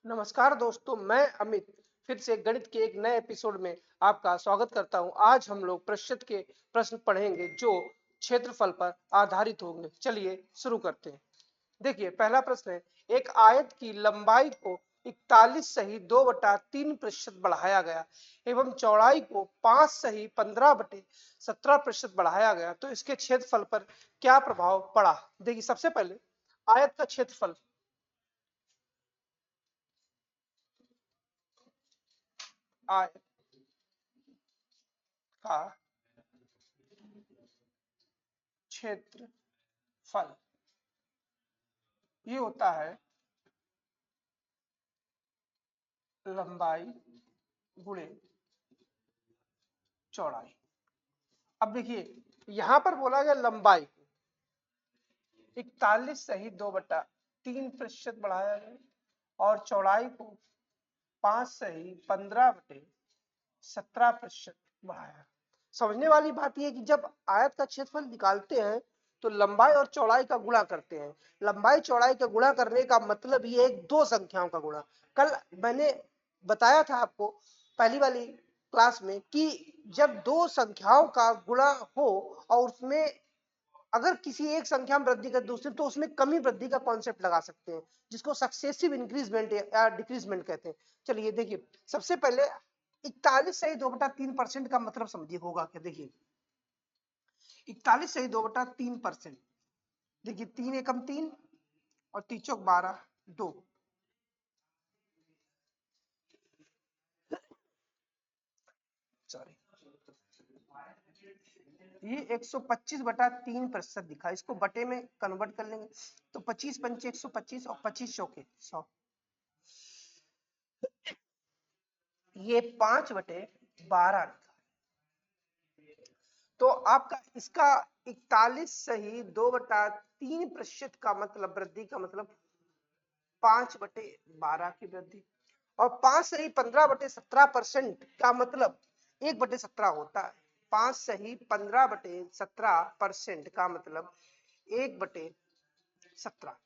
नमस्कार दोस्तों, मैं अमित फिर से गणित के एक नए एपिसोड में आपका स्वागत करता हूं। आज हम लोग प्रतिशत के प्रश्न पढ़ेंगे जो क्षेत्रफल पर आधारित होंगे। चलिए शुरू करते हैं। देखिए, पहला प्रश्न है, एक आयत की लंबाई को 41 सही 2/3% बढ़ाया गया एवं चौड़ाई को 5 सही 15/17% बढ़ाया गया, तो इसके क्षेत्रफल पर क्या प्रभाव पड़ा। देखिए, सबसे पहले आयत का क्षेत्रफल आयत का क्षेत्रफल ये होता है लंबाई गुणे चौड़ाई। अब देखिए, यहां पर बोला गया लंबाई 41 सही 2/3% बढ़ाया गया और चौड़ाई को 5 सही 15/17% बढ़ाया। समझने वाली बात यह है कि जब आयत का क्षेत्रफल निकालते हैं तो लंबाई और चौड़ाई का गुणा करते हैं। लंबाई चौड़ाई का गुणा करने का मतलब ये है दो संख्याओं का गुणा। कल मैंने बताया था आपको पहली वाली क्लास में कि जब दो संख्याओं का गुणा हो और उसमें अगर किसी एक संख्या में वृद्धि कर दूसरी, तो उसमें कमी वृद्धि का कॉन्सेप्ट लगा सकते हैं, जिसको सक्सेसिव इंक्रीजमेंट या डिक्रीजमेंट कहते हैं। चलिए देखिए, सबसे पहले 41 सही 2/3% का मतलब समझिए होगा क्या। देखिए, 41 सही 2/3%। देखिए, 3 एकम 3 और 3 चौक 12 2। सॉरी, ये 125/3% दिखा। इसको बटे में कन्वर्ट कर लेंगे तो 25 पंचे 125 और 25 चौके 100। ये 5/12 लिखा। तो आपका इसका 41 सही 2/3% का मतलब वृद्धि का मतलब 5/12 की वृद्धि। और 5 सही 15/17% का मतलब 1/17 होता है। 5 सही 15/17% का मतलब 1/17।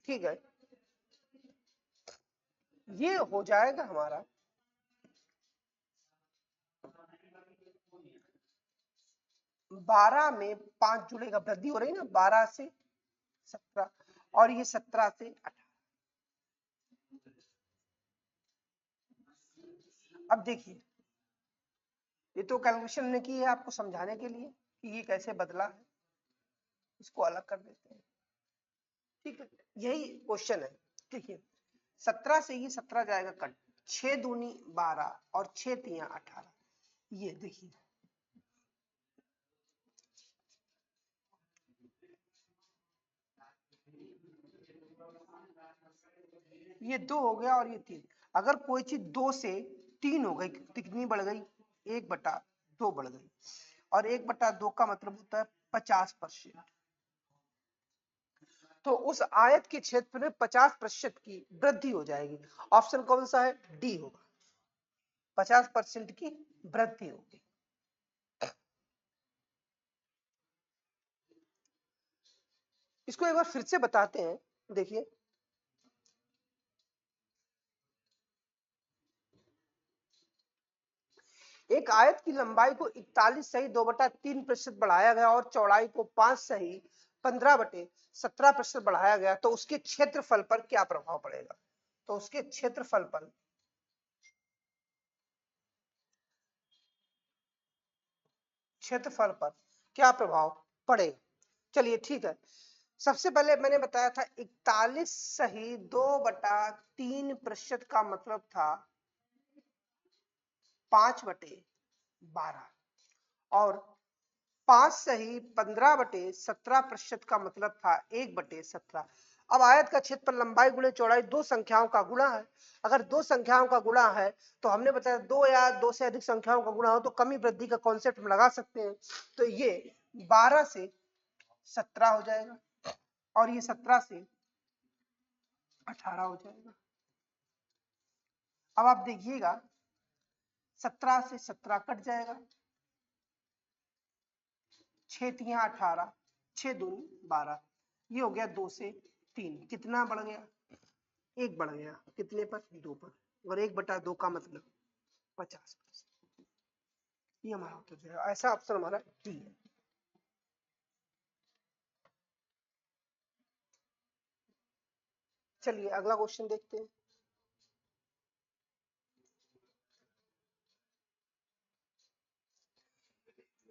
ठीक है, ये हो जाएगा हमारा 12 में 5 जुड़ेगा, वृद्धि हो रही ना 12 से 17 और ये 17 से 18। अब देखिए, ये तो कैलकुलेशन ने की है आपको समझाने के लिए कि ये कैसे बदला है। इसको अलग कर देते हैं। ठीक है, यही क्वेश्चन है। देखिए, 17 से ये 17 जाएगा कट, 6 दूनी 12 और 6 तियां 18। ये देखिए, ये 2 हो गया और ये 3। अगर कोई चीज 2 से 3 हो गई तो कितनी बढ़ गई, 1/2 बढ़ गई। और 1/2 का मतलब होता है 50%। तो उस आयत के क्षेत्र में 50% की वृद्धि हो जाएगी। ऑप्शन कौन सा है, डी होगा। 50% की वृद्धि होगी। इसको एक बार फिर से बताते हैं। देखिए, एक आयत की लंबाई को 41 सही 2/3% बढ़ाया गया और चौड़ाई को 5 सही 15/17% बढ़ाया गया, तो उसके क्षेत्रफल पर क्या प्रभाव पड़ेगा। तो उसके क्षेत्रफल पर क्या प्रभाव पड़ेगा। चलिए ठीक है, सबसे पहले मैंने बताया था 41 सही 2/3% का मतलब था 5/12 और 5 सही 15/17% का मतलब था 1/17। अब आयत का क्षेत्रफल लंबाई गुणे चौड़ाई दो संख्याओं का गुणा है। अगर दो संख्याओं का गुणा है तो हमने बताया दो या दो से अधिक संख्याओं का गुणा हो तो कमी वृद्धि का कॉन्सेप्ट हम लगा सकते हैं। तो ये 12 से 17 हो जाएगा और ये 17 से 18 हो जाएगा। अब आप देखिएगा, 17 से 17 कट जाएगा 6 तिया 18, 6 दूनी 12, ये हो गया 2 से 3, कितना बढ़ गया? 1 बढ़ गया, कितने पर? 2 पर, और 1/2 का मतलब 50%। ये हमारा उत्तर है, ऐसा ऑप्शन हमारा डी है। चलिए अगला क्वेश्चन देखते हैं।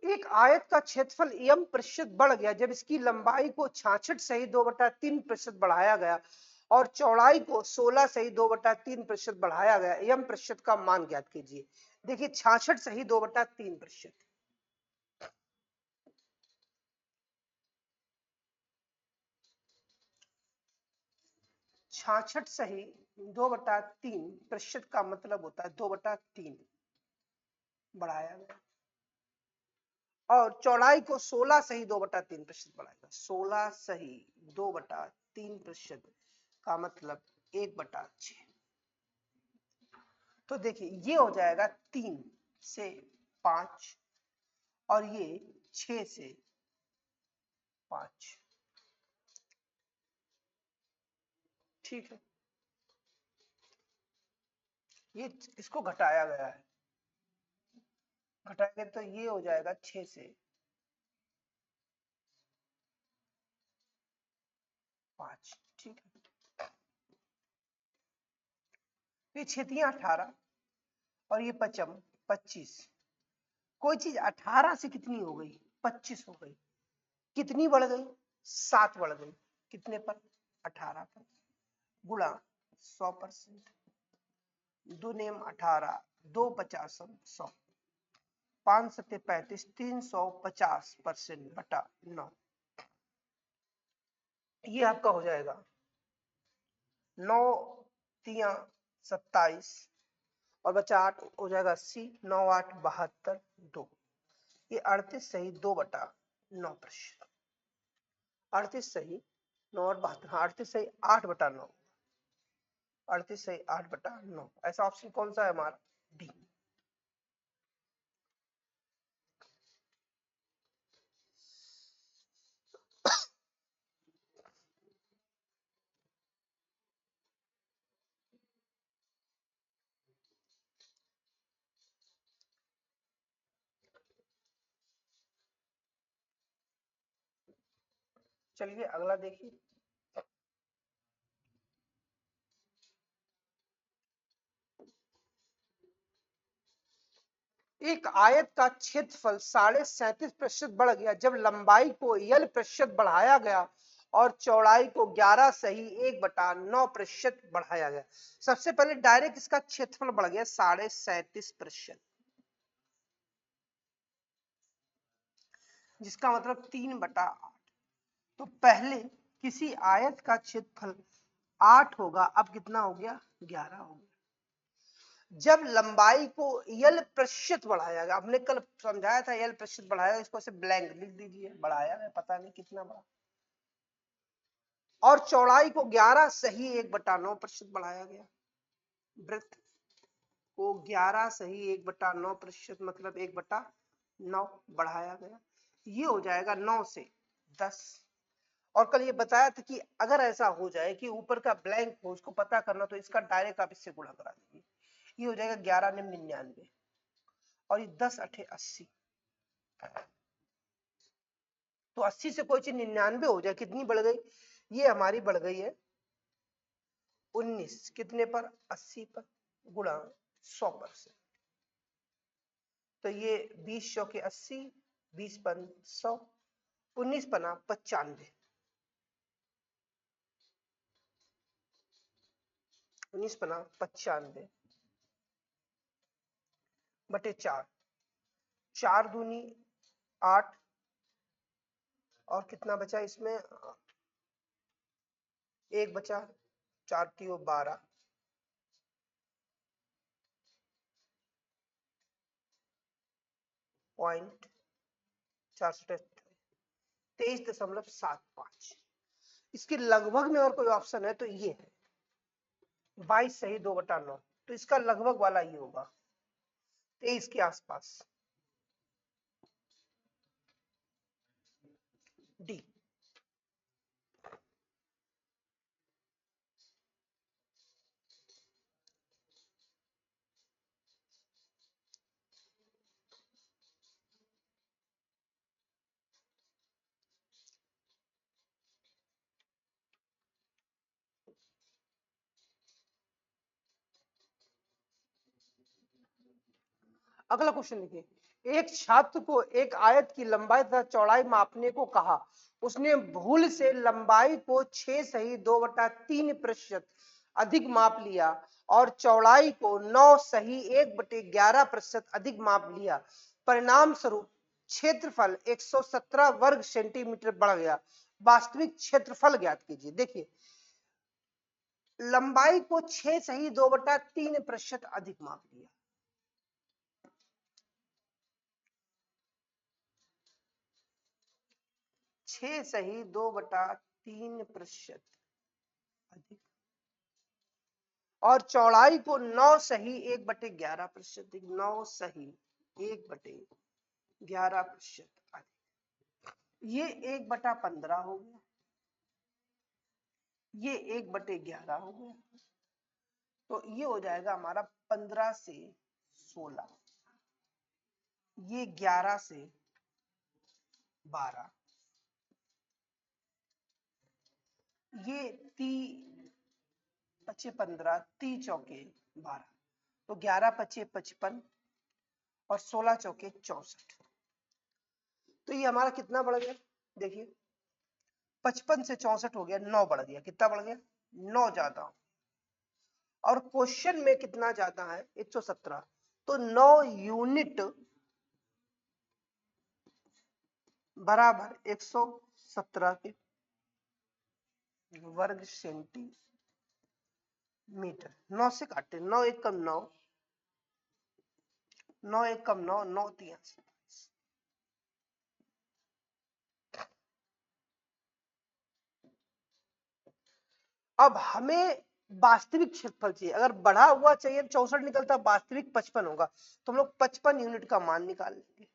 एक आयत का क्षेत्रफल m% बढ़ गया जब इसकी लंबाई को 66 सही 2/3% बढ़ाया गया और चौड़ाई को 16 सही 2/3% बढ़ाया गया। m% का मान ज्ञात कीजिए। देखिए 66 सही 2/3%, 66 सही 2/3% का मतलब होता है 2/3 बढ़ाया गया, और चौड़ाई को 16 सही 2/3% बढ़ाएगा। 16 सही 2/3% का मतलब 1/6। तो देखिए ये हो जाएगा 3 से 5 और ये 6 से 5। ठीक है, ये इसको घटाया गया है, घटाएंगे तो ये हो जाएगा 6 से 5। ठीक है, ये 6 18 और ये 5 25। कोई चीज 18 से कितनी हो गई? 25 हो गई। कितनी बढ़ गई? 7 बढ़ गई। कितने पर? 18 पर, गुणा 100%। 2 नेम 18, 2 50 100, 5 सत्ते 35, 350% बटा 9। ये आपका हो जाएगा 9 तिया 27 और बचा 8 हो जाएगा 80, 9 8 72 2। ये 38 सही 2/9%। 38 सही 9 और 72, हाँ 38 सही 8/9, 38 सही 8/9। ऐसा ऑप्शन कौन सा है हमारा? डी। चलिए अगला देखिए। एक आयत का क्षेत्रफल 37.5% बढ़ गया जब लंबाई को l% बढ़ाया गया और चौड़ाई को 11 सही 1/9% बढ़ाया गया। सबसे पहले डायरेक्ट इसका क्षेत्रफल बढ़ गया 37.5%, जिसका मतलब 3/8। तो पहले किसी आयत का क्षेत्रफल 8 होगा, अब कितना हो गया? 11 हो गया। जब लंबाई को l% बढ़ाया गया, हमने कल समझाया था l% बढ़ाया, इसको ऐसे ब्लैंक लिख दीजिए, बढ़ाया है पता नहीं कितना बढ़ा, और चौड़ाई को 11 सही 1/9% बढ़ाया गया। वृत्त को 11 सही 1/9% मतलब 1/9 बढ़ाया गया। ये हो जाएगा 9 से 10। और कल ये बताया था कि अगर ऐसा हो जाए कि ऊपर का ब्लैंक हो, उसको पता करना, तो इसका डायरेक्ट आप इससे गुणा करा दीजिए। ये हो जाएगा 11 ने 99 और ये 10 8 80। तो 80 से कोई चीज 99 हो जाए, कितनी बढ़ गई? ये हमारी बढ़ गई है 19। कितने पर? 80 पर, गुणा 100%। तो ये 20 चौके 80, 20 पन 100, 19 पना 95, 19 पना 95 बटे 4। 4 दूनी 8 और कितना बचा इसमें? एक बचा, 4 3 12, पॉइंट 23.75। इसके लगभग में और कोई ऑप्शन है तो ये है 22 सही 2/9। तो इसका लगभग वाला ये होगा 23 के आसपास। डी। अगला क्वेश्चन देखिए, एक छात्र को एक आयत की लंबाई तथा चौड़ाई मापने को कहा, उसने भूल से लंबाई को 6 सही 2/3% अधिक माप लिया और चौड़ाई को 9 सही 1/11% अधिक माप लिया। परिणाम स्वरूप क्षेत्रफल 117 वर्ग सेंटीमीटर बढ़ गया। वास्तविक क्षेत्रफल ज्ञात कीजिए। देखिए, लंबाई को 6 सही 2/3% अधिक माप लिया। छह सही 2/3% अधिक और चौड़ाई को 9 सही 1/11% 9 सही 1/11% अधिक। ये 1/15 हो गया, ये 1/11 हो गया, तो ये हो जाएगा हमारा 15 से 16, ये 11 से 12, ये 3×5 = 15, 3×4 = 12, तो 11×5 = 55 और 16×4 = 64। तो ये हमारा कितना बढ़ गया? देखिए, 55 से 64 हो गया, 9 बढ़ गया। कितना बढ़ गया? 9 ज्यादा। और क्वेश्चन में कितना ज्यादा है? 117, तो 9 यूनिट बराबर 117 के वर्ग सेंटीमीटर। 9 से काटे, 9 1 कम 9, 9 1 कम 9, 9 3 27। अब हमें वास्तविक क्षेत्रफल चाहिए। अगर बढ़ा हुआ चाहिए 64 निकलता, वास्तविक 55 होगा, तो हम लोग 55 यूनिट का मान निकाल लेंगे।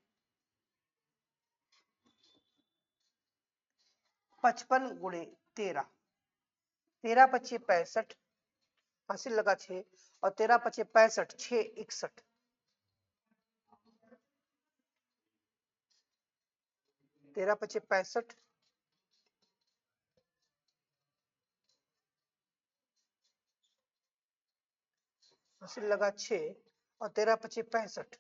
55 × 13, 13×5 = 65, हासिल लगा 6, और 13×5 = 65, 6 61, 13×5 = 65, हासिल लगा 6, और 13×5 = 65,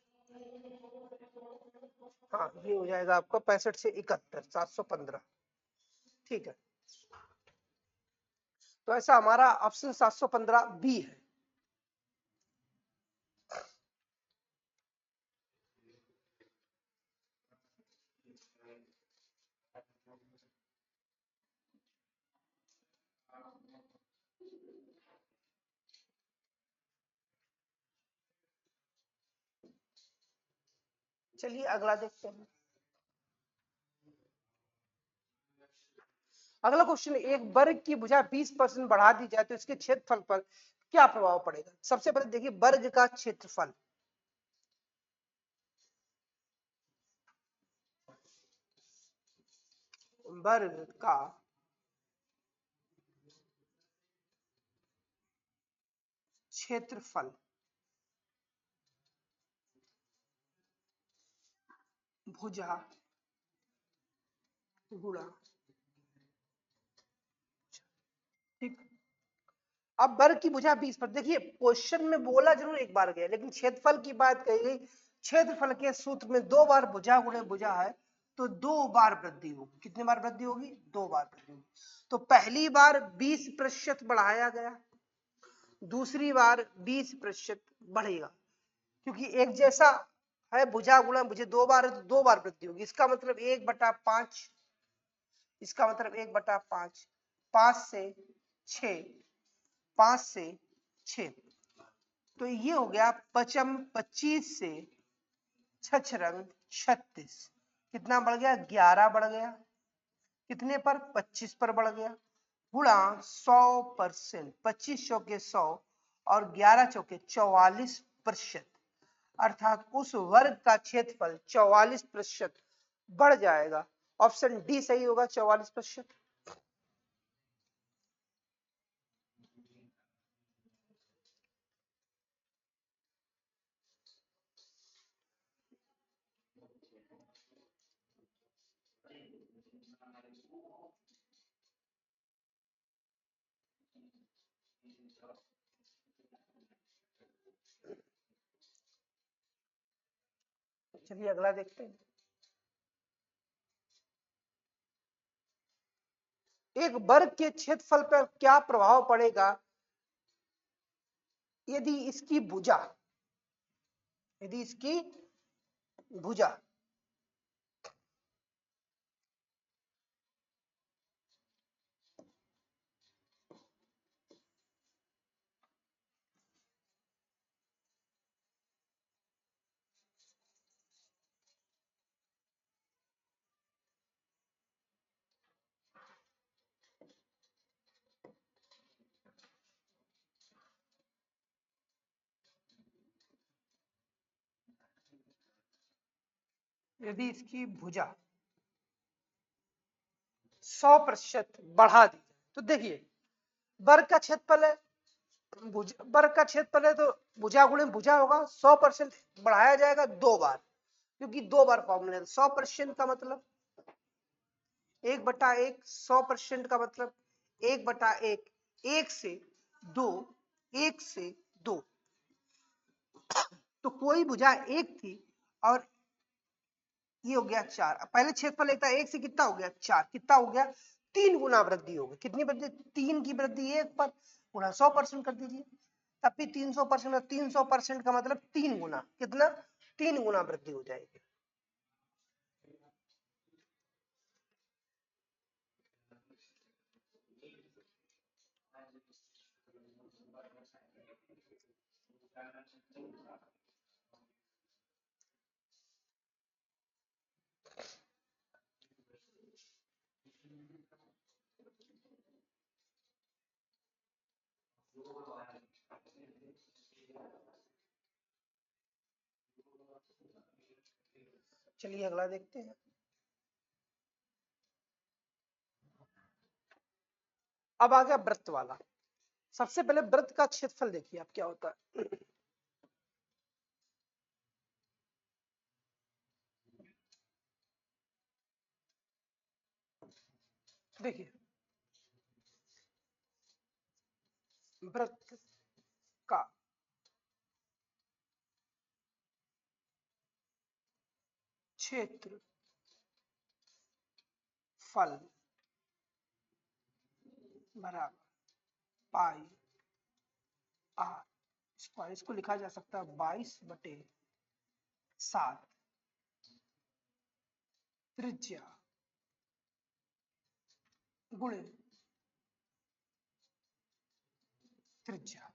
हाँ ये हो जाएगा आपका 65 से 71, 715। ठीक है, तो ऐसा हमारा ऑप्शन 715 बी है। चलिए अगला देखते हैं। अगला क्वेश्चन, एक वर्ग की भुजा 20% बढ़ा दी जाए तो इसके क्षेत्रफल पर क्या प्रभाव पड़ेगा? सबसे पहले देखिए, वर्ग का क्षेत्रफल, वर्ग का क्षेत्रफल भुजा गुणा, ठीक। अब वर्ग की भुजा 20 पर, देखिए क्वेश्चन में बोला जरूर एक बार गया, लेकिन क्षेत्रफल की बात कही गई। क्षेत्रफल के सूत्र में 2 बार भुजा गुणे भुजा है, तो 2 बार वृद्धि होगी। कितने बार वृद्धि होगी? 2 बार वृद्धि होगी। तो पहली बार 20% बढ़ाया गया, दूसरी बार 20% बढ़ेगा, क्योंकि एक जैसा है भुजा गुणा भुजा, 2 बार है तो 2 बार वृद्धि होगी। इसका मतलब 1/5, इसका मतलब 1/5, 5 से 6, 5 से 6, तो ये हो गया 25 से 6 36, कितना बढ़ गया? 11 बढ़ गया। कितने पर? 25 पर बढ़ गया, गुणा 100%, 25 चौके 100 और 11 चौके 44%, अर्थात उस वर्ग का क्षेत्रफल 44% बढ़ जाएगा। ऑप्शन डी सही होगा 44%। चलिए अगला देखते हैं। एक वर्ग के क्षेत्रफल पर क्या प्रभाव पड़ेगा यदि इसकी भुजा भुजा यदि इसकी भुजा 100% बढ़ा दी जाए तो देखिए वर्ग का क्षेत्रफल है, वर्ग का क्षेत्रफल है तो भुजा गुणे भुजा होगा, 100% बढ़ाया जाएगा 2 बार, क्योंकि 2 बार फॉर्मूला है। 100% का मतलब 1/1, 100% का मतलब 1/1, 1 से 2, 1 से 2, तो कोई भुजा 1 थी और ये हो गया 4। पहले क्षेत्रफल एक था, 1 से कितना हो गया 4, कितना हो गया 3 गुना वृद्धि हो गई। कितनी वृद्धि? 3 की वृद्धि 1 पर गुणा 100% कर दीजिए, तब भी 300%, 300% का मतलब 3 गुना, कितना 3 गुना वृद्धि हो जाएगी। चलिए अगला देखते हैं। अब आ गया वृत्त वाला। सबसे पहले वृत्त का क्षेत्रफल देखिए अब क्या होता है। देखिए वृत्त का क्षेत्रफल बराबर पाई आर स्क्वायर, इसको लिखा जा सकता है 22/7 त्रिज्या गुणे त्रिज्या।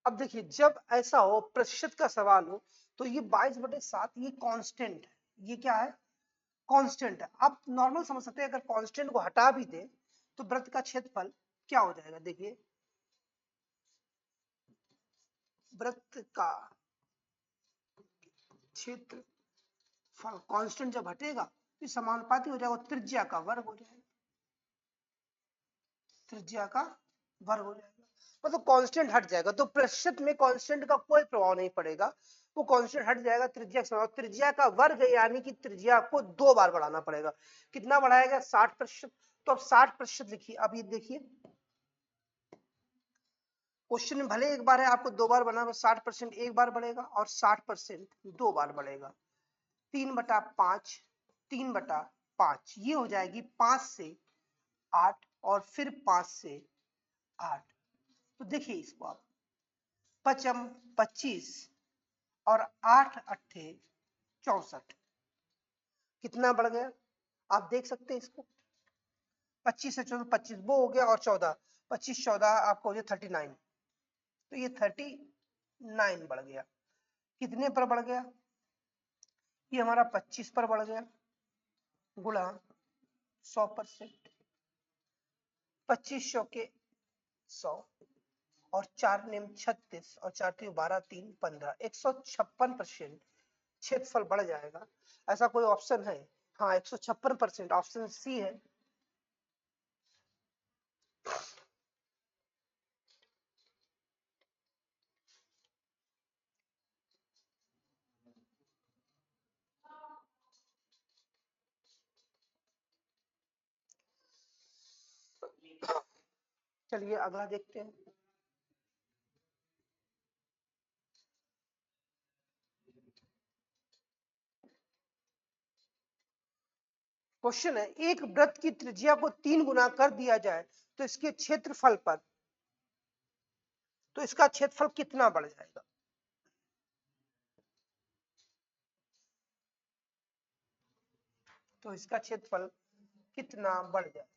अब देखिए जब ऐसा हो, प्रतिशत का सवाल हो, तो ये 22/7 ये कांस्टेंट है, ये क्या है कांस्टेंट है। आप नॉर्मल समझ सकते हैं, अगर कांस्टेंट को हटा भी दे तो वृत्त का क्षेत्रफल क्या हो जाएगा। देखिए वृत्त का क्षेत्रफल कांस्टेंट जब हटेगा तो समानुपाती हो जाएगा, त्रिज्या का वर्ग हो जाएगा, त्रिज्या का वर्ग हो जाएगा, मतलब कांस्टेंट हट जाएगा। तो प्रतिशत में कांस्टेंट का कोई प्रभाव नहीं पड़ेगा, वो कांस्टेंट हट जाएगा, त्रिज्या का त्रिज्या का वर्ग यानी कि त्रिज्या को 2 बार बढ़ाना पड़ेगा। कितना बढ़ाएगा 60%। तो अब 60% लिखिए। अब ये देखिए क्वेश्चन में भले एक बार है, आपको 2 बार बनाना, 60% एक बार बढ़ेगा और 60% 2 बार बढ़ेगा। 3/5, 3/5 ये हो जाएगी 5 से 8 और फिर 5 से 8। तो देखिए इसको आप 5 25 और 8 8 64, कितना बढ़ गया आप देख सकते हैं इसको। 25 से 14, 25 वो हो गया और 14, 25 14 आपको हो गया 39, तो ये 39 बढ़ गया। कितने पर बढ़ गया? ये हमारा 25 पर बढ़ गया गुणा 100%, 25 के 100 और 4 नेम 36 और 4 3 12 3 15, 156% क्षेत्रफल बढ़ जाएगा। ऐसा कोई ऑप्शन है? हाँ 156%, ऑप्शन सी है। चलिए अगला देखते हैं। क्वेश्चन है, एक वृत्त की त्रिज्या को 3 गुना कर दिया जाए तो इसके क्षेत्रफल पर, तो इसका क्षेत्रफल कितना बढ़ जाएगा? तो इसका क्षेत्रफल कितना बढ़ जाएगा?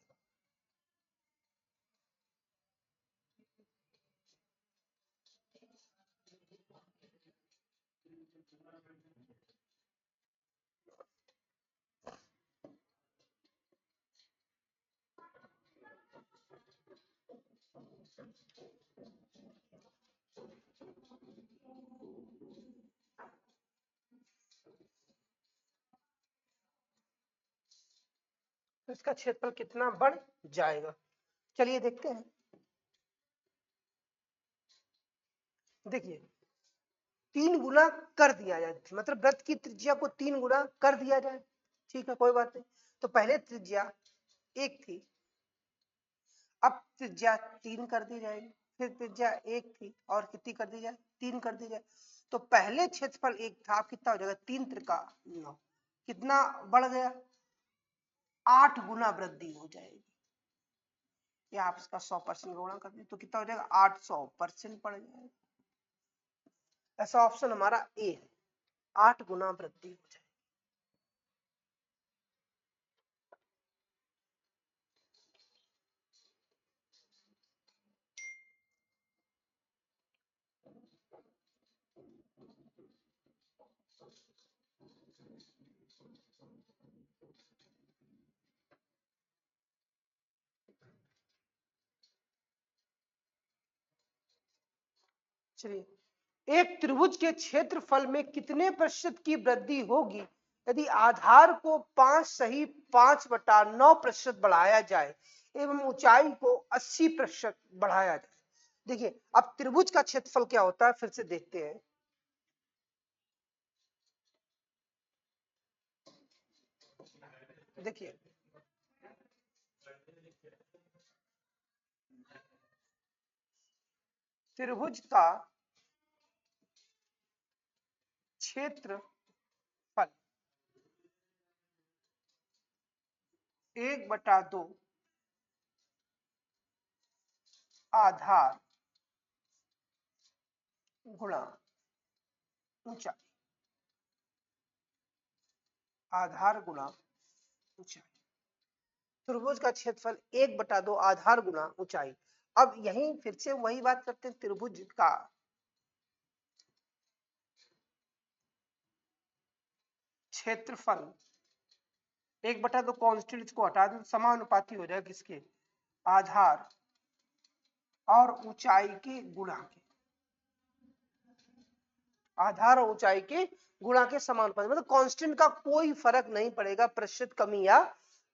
तो इसका क्षेत्रफल कितना बढ़ जाएगा? चलिए देखते हैं। देखिए 3 गुना कर दिया जाए, मतलब वृत्त की त्रिज्या को 3 गुना कर दिया जाए, ठीक है कोई बात नहीं। तो पहले त्रिज्या 1 थी, अब त्रिज्या 3 कर दी जाएगी, फिर त्रिज्या 1 थी और कितनी कर दी जाए? 3 कर दी जाए। तो पहले क्षेत्रफल 1 था, अब कितना हो जाएगा? 3 त्रिका 9, कितना बढ़ गया? 8 गुना वृद्धि हो जाएगी। या आप इसका 100% गुणा कर दें तो कितना हो जाएगा? 800% बढ़ जाएगा। ऐसा ऑप्शन हमारा ए है, 8 गुना वृद्धि हो जाएगी। चलिए, एक त्रिभुज के क्षेत्रफल में कितने प्रतिशत की वृद्धि होगी यदि आधार को 5 सही 5/9% बढ़ाया जाए एवं ऊंचाई को 80% बढ़ाया जाए? देखिए अब त्रिभुज का क्षेत्रफल क्या होता है फिर से देखते हैं। देखिए त्रिभुज का क्षेत्रफल 1/2 आधार गुणा ऊंचाई, आधार गुणा ऊंचाई। त्रिभुज का क्षेत्रफल 1/2 आधार गुणा ऊंचाई। अब यहीं फिर से वही बात करते हैं, त्रिभुज का क्षेत्रफल 1/2 कांस्टेंट को हटा दें, समानुपाती हो जाएगा किसके? आधार और ऊंचाई के गुणा के, आधार और ऊंचाई के गुणा के समानुपाती, मतलब कांस्टेंट का कोई फर्क नहीं पड़ेगा प्रतिशत कमी या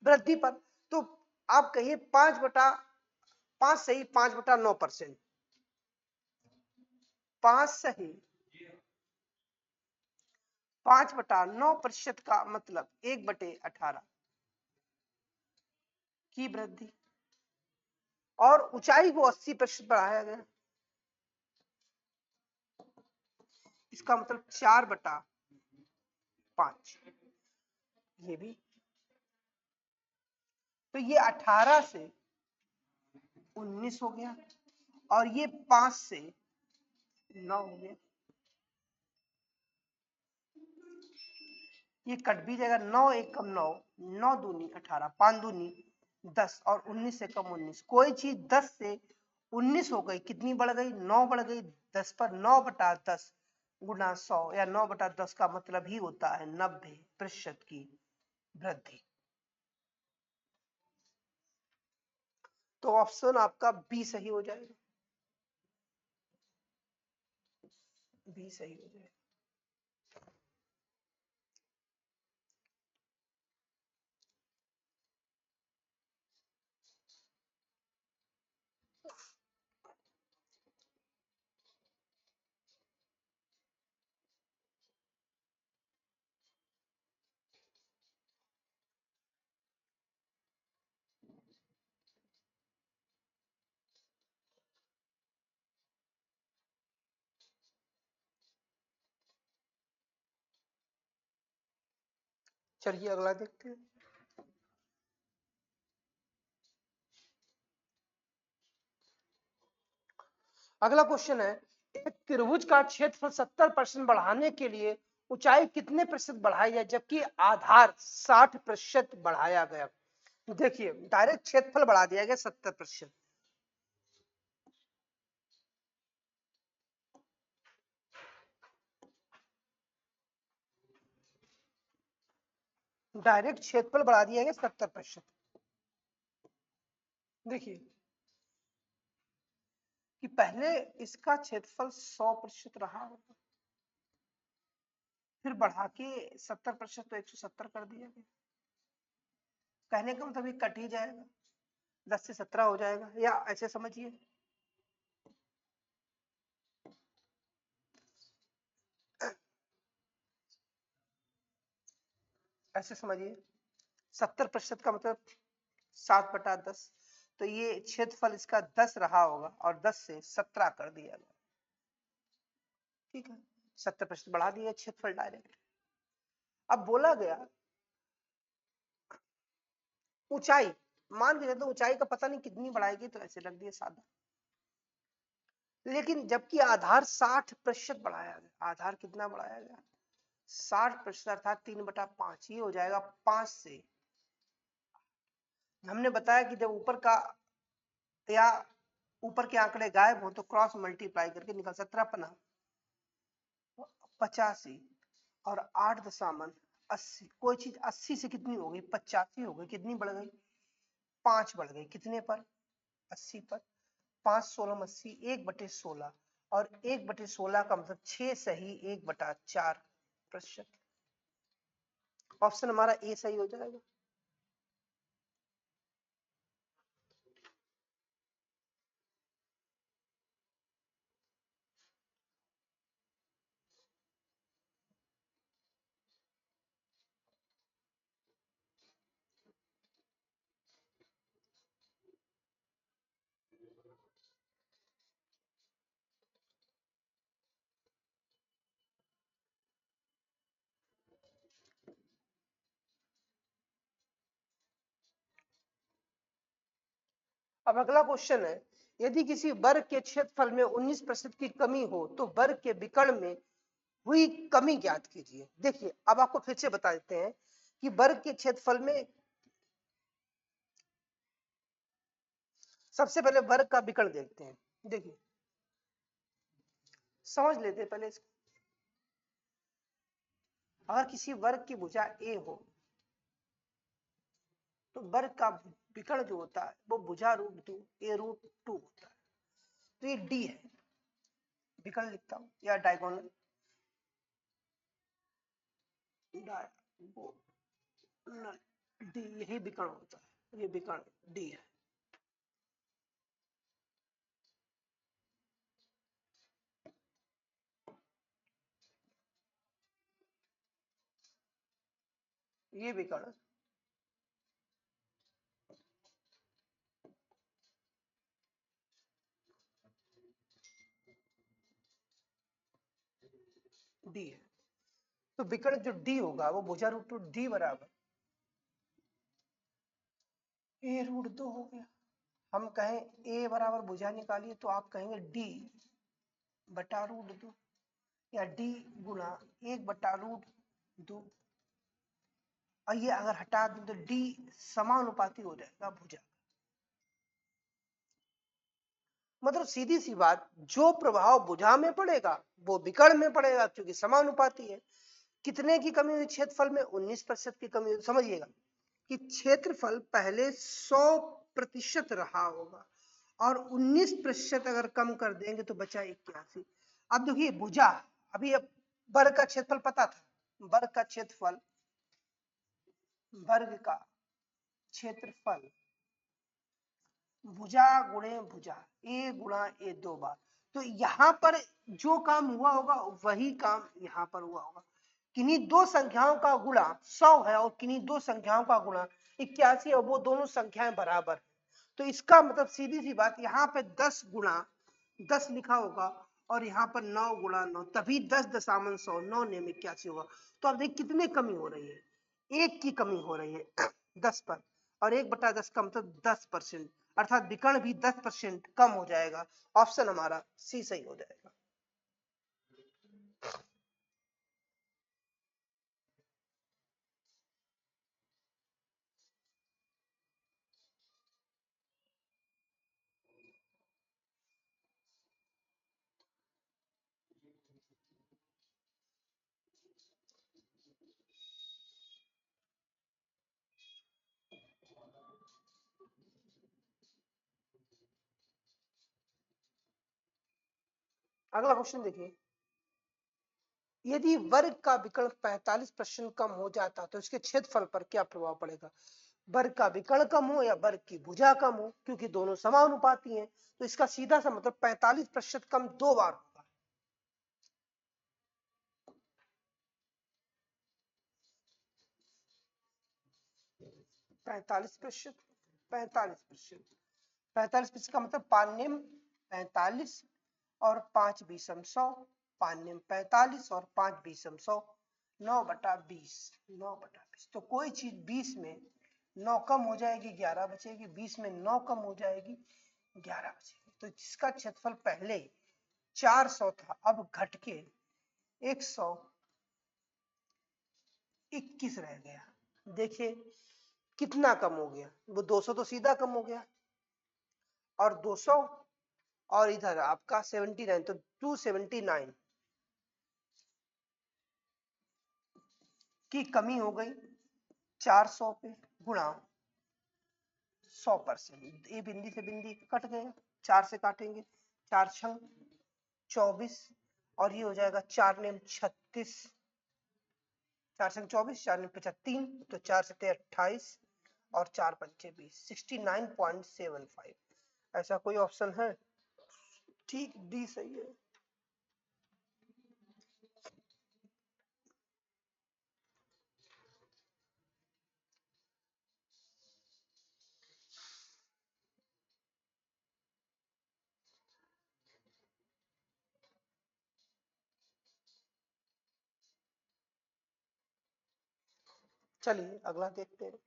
वृद्धि पर। तो आप कहिए 5 सही 5/9%, 5 सही 5/9% का मतलब 1/18 की वृद्धि, और ऊंचाई को 80% बढ़ाया गया, इसका मतलब 4/5। ये भी, तो ये 18 से 19 हो गया और ये 5 से 9 हो गया। ये कट भी जाएगा, 9 एक कम 9, 9 दूनी 18, 5 दूनी 10 और 19 से कम 19। कोई चीज 10 से 19 हो गई, कितनी बढ़ गई? 9 बढ़ गई। 10 पर 9/10 गुना 100 या 9/10 का मतलब ही होता है 90% की वृद्धि। तो ऑप्शन आपका बी सही हो जाएगा, बी सही हो जाएगा। चलिए अगला देखते हैं। अगला क्वेश्चन है, एक त्रिभुज का क्षेत्रफल 70% बढ़ाने के लिए ऊंचाई कितने प्रतिशत बढ़ाई जाए जबकि आधार 60% बढ़ाया गया। देखिए डायरेक्ट क्षेत्रफल बढ़ा दिया गया 70%। डायरेक्ट क्षेत्रफल बढ़ा दिया गया 70%। देखिए कि पहले इसका क्षेत्रफल 100% रहा होगा, फिर बढ़ा के 70% तो 170 कर दिया गया। कहने का मतलब ये कट ही जाएगा, 10 से 17 हो जाएगा, या ऐसे समझिए। ऐसे समझिए 70% का मतलब 7/10, तो ये क्षेत्रफल इसका 10 रहा होगा और 10 से 17 कर दिया गया। ठीक है, 70% बढ़ा दिया क्षेत्रफल डायरेक्ट। अब बोला गया ऊंचाई, मान के चलते ऊंचाई का पता नहीं कितनी बढ़ाएगी, तो ऐसे रख दिया सादा। लेकिन जबकि आधार 60% बढ़ाया गया, आधार कितना बढ़ाया गया 60%, अर्थात 3/5, ये हो जाएगा 5 से। हमने बताया कि जब ऊपर का या ऊपर के आंकड़े गायब हो तो क्रॉस मल्टीप्लाई करके निकल 17 85 और 8.80, कोई चीज 80 से कितनी हो गई 85 हो गई, कितनी बढ़ गई 5 बढ़ गई, कितने पर 80 पर। 5 16 80, 1/16, और 1/16 का मतलब 6 सही 1/4%। ऑप्शन हमारा ए सही हो जाएगा। अब अगला क्वेश्चन है, यदि किसी वर्ग के क्षेत्रफल में 19% की कमी हो तो वर्ग के विकर्ण में हुई कमी ज्ञात कीजिए। देखिए अब आपको फिर से बता देते हैं कि वर्ग के क्षेत्रफल में सबसे पहले वर्ग का विकर्ण देखते हैं। देखिए समझ लेते हैं पहले इसको। अगर किसी वर्ग की भुजा ए हो तो वर्ग का विकर्ण जो होता है वो भुजा √2 a√2 होता है, तो ये डी है। विकर्ण लिखता हूं या डायगोनल, डी, यही विकर्ण होता है, ये विकर्ण डी है। ये विकर्ण डी है। तो विकर्ण जो डी होगा वो भुजा √2 डी बराबर a√2 हो गया। हम कहें ए बराबर भुजा निकालिए तो आप कहेंगे डी बटा √2, या डी गुना 1/√2, और ये अगर हटा दें तो डी समानुपाती हो जाएगा भुजा। मतलब सीधी सी बात, जो प्रभाव भुजा में पड़ेगा वो विकर्ण में पड़ेगा, क्योंकि समानुपाती है। कितने की कमी हुई क्षेत्रफल में 19% की कमी हुई। समझिएगा कि क्षेत्रफल पहले 100% रहा होगा और 19% अगर कम कर देंगे तो बचा 81। अब देखिए भुजा, अभी अब वर्ग का क्षेत्रफल पता था, वर्ग का क्षेत्रफल, वर्ग का क्षेत्रफल भुजा गुणे भुजा, ए गुणा ए 2 बार, तो यहां पर जो काम हुआ होगा वही काम यहां पर हुआ होगा। किन्हीं दो संख्याओं का गुणा 100 है और किन्हीं दो संख्याओं का गुणा 81 है, वो दोनों संख्याएं बराबर है। तो इसका मतलब सीधी सी बात, यहाँ पे 10 गुणा 10 लिखा होगा और यहाँ पर 9 गुणा 9, तभी 10 दशामलव 100 9 ने 81 होगा। तो अब देखिए कितने कमी हो रही है, एक की कमी हो रही है 10 पर, और 1/10 का मतलब 10%, अर्थात विकर्ण भी 10% कम हो जाएगा। ऑप्शन हमारा सी सही हो जाएगा। अगला क्वेश्चन देखिए, यदि वर्ग का विकर्ण 45% कम हो जाता तो इसके क्षेत्रफल पर क्या प्रभाव पड़ेगा? वर्ग का विकर्ण कम हो या वर्ग की भुजा कम हो, क्योंकि दोनों समानुपाती हैं, तो इसका सीधा सा मतलब 45% कम 2 बार होगा। 45%, 45%, 45% का मतलब पान्यम 45 और 5 बीसम 100, पान्यम 45 और 5 बीसम 100, 9/20, 9/20। तो कोई चीज 20 में 9 कम हो जाएगी 11 बचेगी, 20 में 9 कम हो जाएगी 11 बचेगी। तो जिसका क्षेत्रफल पहले 400 था, अब घट के 121 रह गया। देखिए कितना कम हो गया, वो 200 तो सीधा कम हो गया, और 200 और इधर आपका 79, तो 279 की कमी हो गई 400 पे, गुणा 100%। ये बिंदी से बिंदी कट गया, 4 से काटेंगे, 4×6 = 24, और ये हो जाएगा 4×9 = 36, 4×7 = 24, 4×5 = 3, तो 4×7 = 28, और 4×5 = 20, 69.75। ऐसा कोई ऑप्शन है? ठीक, डी सही है। चलिए अगला देखते हैं।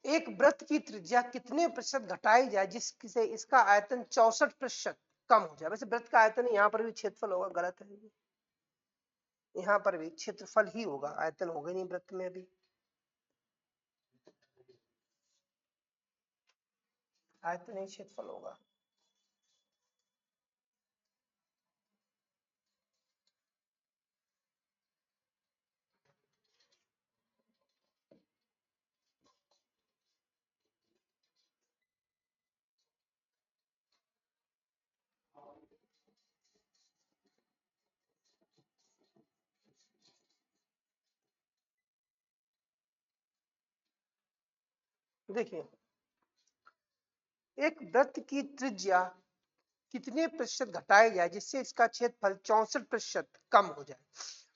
एक वृत्त की त्रिज्या कितने प्रतिशत घटाई जाए जिससे इसका आयतन 64% कम हो जाए? वैसे वृत्त का आयतन यहाँ पर भी क्षेत्रफल होगा, गलत है। यहाँ पर भी क्षेत्रफल ही होगा, आयतन होगा नहीं वृत्त में भी, आयतन ही क्षेत्रफल होगा। देखिए एक वृत्त की त्रिज्या कितने प्रतिशत घटाया जाए जिससे इसका क्षेत्रफल 64% कम हो जाए।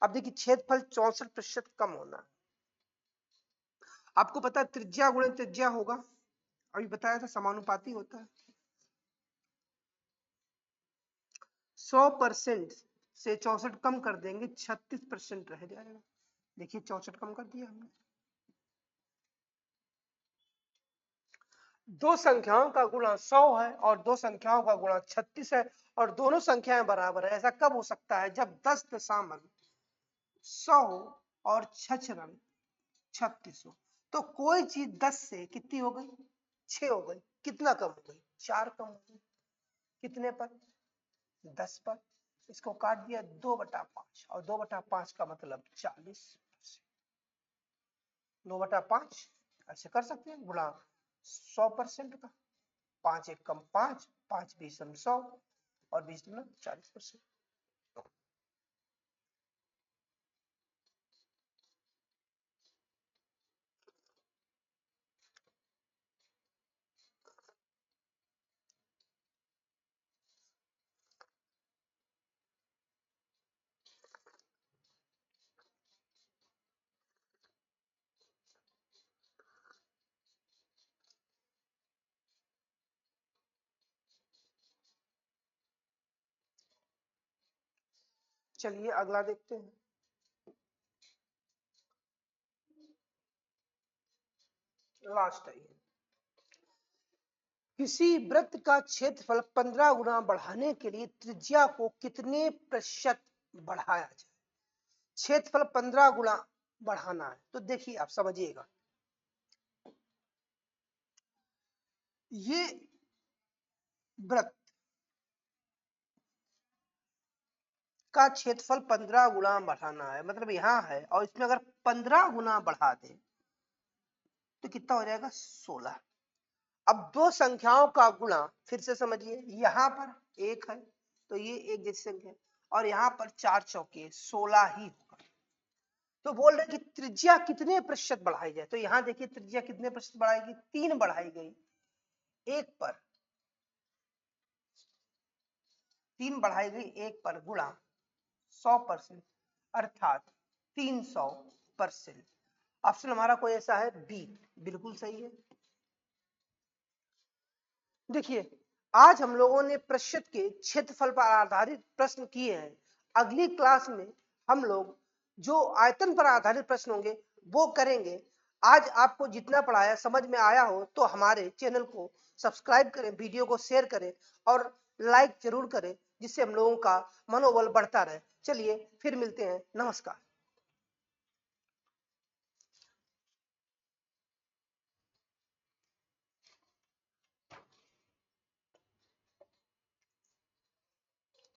अब देखिए क्षेत्रफल 64% कम होना है। आपको पता है त्रिज्या गुणे त्रिज्या होगा, अभी बताया था समानुपाती होता है। 100% से 64 कम कर देंगे, 36% रह जाएगा। देखिए 64 कम कर दिया हमने। दो संख्याओं का गुणा 100 है और दो संख्याओं का गुणा 36 है, और दोनों संख्याएं बराबर है। ऐसा कब हो सकता है? जब 10 दशामलव 100 और 6 36 हो। तो कोई चीज 10 से कितनी हो गई? 6 हो गई। कितना कम हो गई? 4 कम हो गई। कितने पर? 10 पर। इसको काट दिया 2/5, और 2/5 का मतलब 40, 2/5 ऐसे कर सकते हैं, गुणा 100% का। 5×1 = 5, 5×20 = 100, और 20×2 = 40%। चलिए अगला देखते हैं। लास्ट है ये। किसी वृत्त का क्षेत्रफल 15 गुना बढ़ाने के लिए त्रिज्या को कितने प्रतिशत बढ़ाया जाए? क्षेत्रफल 15 गुना बढ़ाना है, तो देखिए आप समझिएगा, ये वृत्त का क्षेत्रफल 15 गुना बढ़ाना है, मतलब यहां है, और इसमें अगर 15 गुना बढ़ा दें तो कितना हो जाएगा? 16। अब दो संख्याओं का गुणा, फिर से समझिए, यहां पर एक है तो ये एक जैसी संख्या है, और यहां पर 4 चौके 16 ही होगा। तो बोल रहे कि त्रिज्या कितने प्रतिशत बढ़ाई जाए, तो यहां देखिए त्रिज्या कितने प्रतिशत बढ़ाएगी? 3 बढ़ाई गई, एक पर 3 बढ़ाई गई, एक पर गुणा 100%, अर्थात 300%। ऑप्शन हमारा कोई ऐसा है बी, बिल्कुल सही है। देखिए आज हम लोगों ने प्रतिशत के क्षेत्रफल पर आधारित प्रश्न किए हैं। अगली क्लास में हम लोग जो आयतन पर आधारित प्रश्न होंगे वो करेंगे। आज आपको जितना पढ़ाया समझ में आया हो तो हमारे चैनल को सब्सक्राइब करें, वीडियो को शेयर करें और लाइक जरूर करें, जिससे हम लोगों का मनोबल बढ़ता रहे। चलिए फिर मिलते हैं, नमस्कार।